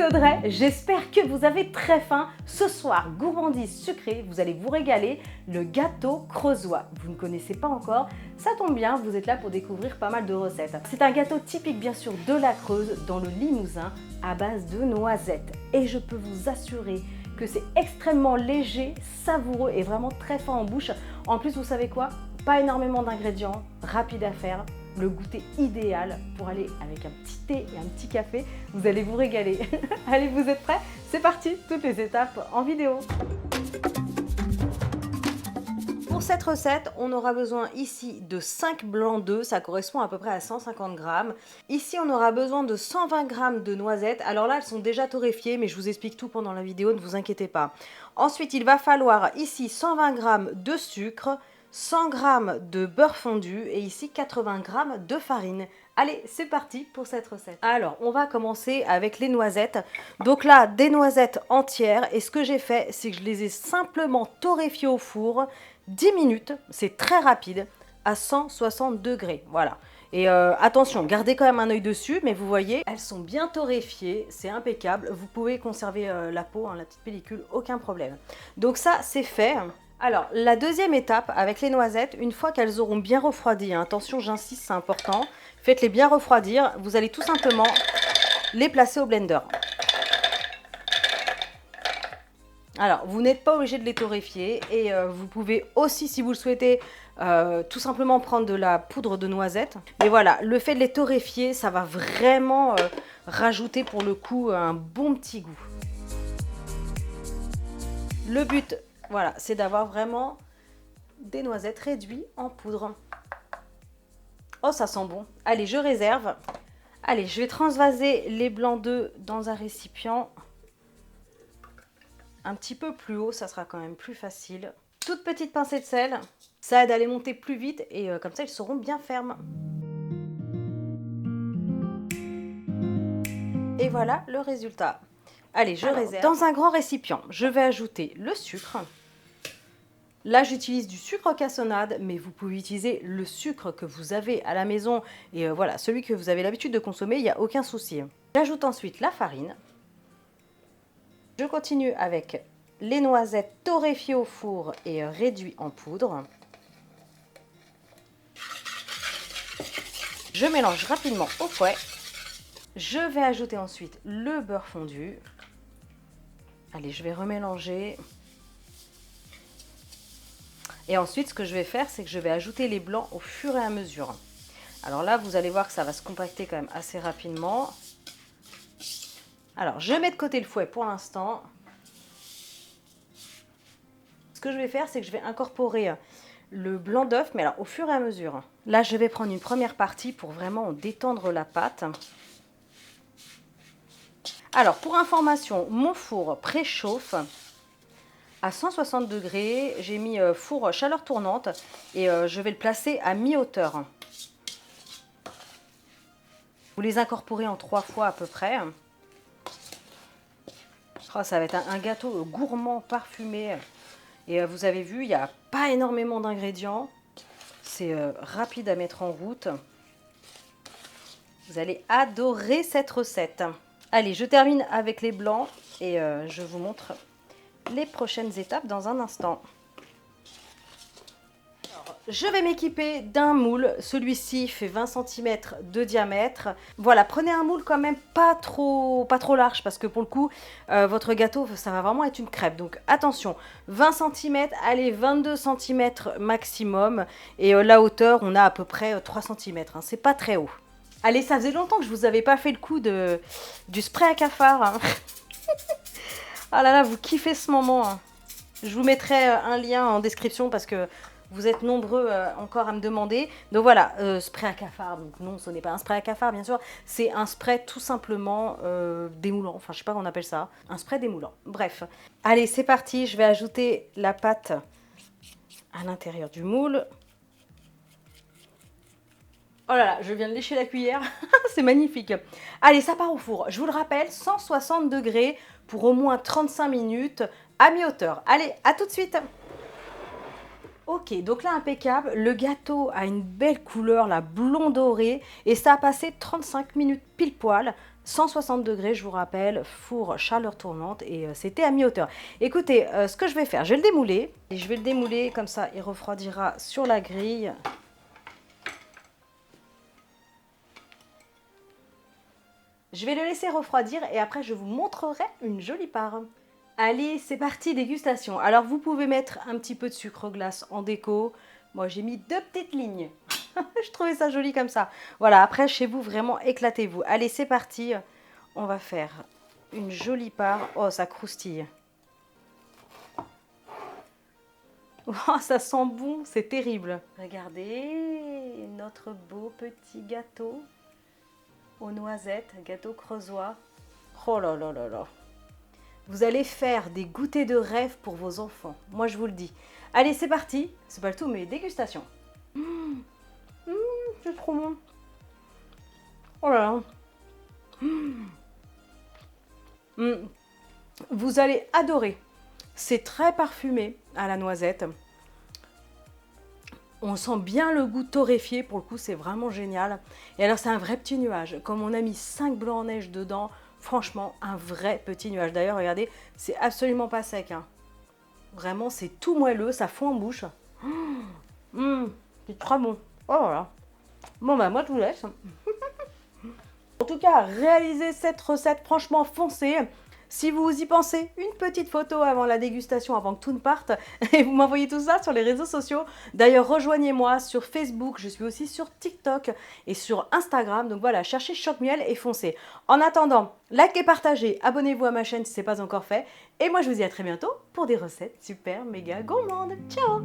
Audrey, j'espère que vous avez très faim. Ce soir, gourmandise sucrée, vous allez vous régaler, le gâteau creusois. Vous ne connaissez pas encore? Ça tombe bien, vous êtes là pour découvrir pas mal de recettes. C'est un gâteau typique bien sûr de la Creuse, dans le Limousin, à base de noisettes. Et je peux vous assurer que c'est extrêmement léger, savoureux et vraiment très fin en bouche. En plus, vous savez quoi? Pas énormément d'ingrédients, rapide à faire. Le goûter idéal pour aller avec un petit thé et un petit café. Vous allez vous régaler. Allez, vous êtes prêts? C'est parti, toutes les étapes en vidéo. Pour cette recette, on aura besoin ici de 5 blancs d'œufs, ça correspond à peu près à 150 grammes. Ici, on aura besoin de 120 grammes de noisettes. Alors là, elles sont déjà torréfiées, mais je vous explique tout pendant la vidéo, ne vous inquiétez pas. Ensuite, il va falloir ici 120 grammes de sucre, 100 g de beurre fondu et ici 80 g de farine. Allez, c'est parti pour cette recette. Alors, on va commencer avec les noisettes. Donc là, des noisettes entières. Et ce que j'ai fait, c'est que je les ai simplement torréfiées au four 10 minutes. C'est très rapide, à 160 degrés. Voilà. Et attention, gardez quand même un œil dessus, mais vous voyez, elles sont bien torréfiées, c'est impeccable. Vous pouvez conserver la peau, hein, la petite pellicule, aucun problème. Donc ça, c'est fait. Alors, la deuxième étape avec les noisettes, une fois qu'elles auront bien refroidi, hein, attention, j'insiste, c'est important, faites-les bien refroidir, vous allez tout simplement les placer au blender. Alors, vous n'êtes pas obligé de les torréfier et vous pouvez aussi, si vous le souhaitez, tout simplement prendre de la poudre de noisette. Mais voilà, le fait de les torréfier, ça va vraiment rajouter pour le coup un bon petit goût. Le but, voilà, c'est d'avoir vraiment des noisettes réduites en poudre. Oh, ça sent bon. Allez, je réserve. Allez, je vais transvaser les blancs d'œufs dans un récipient. Un petit peu plus haut, ça sera quand même plus facile. Toute petite pincée de sel, ça aide à les monter plus vite et comme ça, ils seront bien fermes. Et voilà le résultat. Allez, je réserve. Dans un grand récipient, je vais ajouter le sucre. Là, j'utilise du sucre cassonade, mais vous pouvez utiliser le sucre que vous avez à la maison. Et voilà, celui que vous avez l'habitude de consommer, il n'y a aucun souci. J'ajoute ensuite la farine. Je continue avec les noisettes torréfiées au four et réduites en poudre. Je mélange rapidement au fouet. Je vais ajouter ensuite le beurre fondu. Allez, je vais remélanger. Et ensuite, ce que je vais faire, c'est que je vais ajouter les blancs au fur et à mesure. Alors là, vous allez voir que ça va se compacter quand même assez rapidement. Alors, je mets de côté le fouet pour l'instant. Ce que je vais faire, c'est que je vais incorporer le blanc d'œuf, mais alors au fur et à mesure. Là, je vais prendre une première partie pour vraiment détendre la pâte. Alors, pour information, mon four préchauffe à 160 degrés. J'ai mis four chaleur tournante et je vais le placer à mi-hauteur. Vous les incorporez en 3 fois à peu près. Oh, ça va être un gâteau gourmand, parfumé. Et vous avez vu, il n'y a pas énormément d'ingrédients. C'est rapide à mettre en route. Vous allez adorer cette recette. Allez, je termine avec les blancs et je vous montre les prochaines étapes dans un instant. Alors, je vais m'équiper d'un moule. Celui-ci fait 20 cm de diamètre. Voilà, prenez un moule quand même pas trop large parce que pour le coup, votre gâteau, ça va vraiment être une crêpe. Donc attention, 20 cm, allez 22 cm maximum. Et la hauteur, on a à peu près 3 cm. Hein, c'est pas très haut. Allez, ça faisait longtemps que je vous avais pas fait le coup du spray à cafard. Hein. Ah là là, vous kiffez ce moment. Hein. Je vous mettrai un lien en description parce que vous êtes nombreux encore à me demander. Donc voilà, spray à cafard. Donc non, ce n'est pas un spray à cafard, bien sûr. C'est un spray tout simplement démoulant. Enfin, je sais pas comment on appelle ça. Un spray démoulant. Bref. Allez, c'est parti. Je vais ajouter la pâte à l'intérieur du moule. Oh là là, je viens de lécher la cuillère. C'est magnifique. Allez, ça part au four. Je vous le rappelle, 160 degrés pour au moins 35 minutes à mi-hauteur. Allez, à tout de suite. Ok, donc là impeccable, le gâteau a une belle couleur, la blond dorée, et ça a passé 35 minutes pile poil, 160 degrés je vous rappelle, four chaleur tournante, et c'était à mi-hauteur. Écoutez, ce que je vais faire, je vais le démouler, et je vais le démouler comme ça il refroidira sur la grille. Je vais le laisser refroidir et après je vous montrerai une jolie part. Allez, c'est parti, dégustation. Alors vous pouvez mettre un petit peu de sucre glace en déco. Moi j'ai mis 2 petites lignes. Je trouvais ça joli comme ça. Voilà, après chez vous, vraiment éclatez-vous. Allez, c'est parti. On va faire une jolie part. Oh, ça croustille. Oh, ça sent bon, c'est terrible. Regardez notre beau petit gâteau aux noisettes, gâteau creusois. Oh là là là là. Vous allez faire des goûters de rêve pour vos enfants. Moi, je vous le dis. Allez, c'est parti. C'est pas le tout, mais dégustation. C'est trop bon. Oh là là. Vous allez adorer. C'est très parfumé à la noisette. On sent bien le goût torréfié, pour le coup c'est vraiment génial. Et alors c'est un vrai petit nuage, comme on a mis 5 blancs en neige dedans, franchement un vrai petit nuage. D'ailleurs regardez, c'est absolument pas sec, hein. Vraiment c'est tout moelleux, ça fond en bouche. C'est très bon. Oh là là. Bon bah moi je vous laisse. En tout cas, réalisez cette recette, franchement foncez. Si vous y pensez, une petite photo avant la dégustation, avant que tout ne parte, et vous m'envoyez tout ça sur les réseaux sociaux. D'ailleurs, rejoignez-moi sur Facebook, je suis aussi sur TikTok et sur Instagram. Donc voilà, cherchez Choc-Miel et foncez. En attendant, likez, partagez, abonnez-vous à ma chaîne si ce n'est pas encore fait. Et moi, je vous dis à très bientôt pour des recettes super méga gourmandes. Ciao!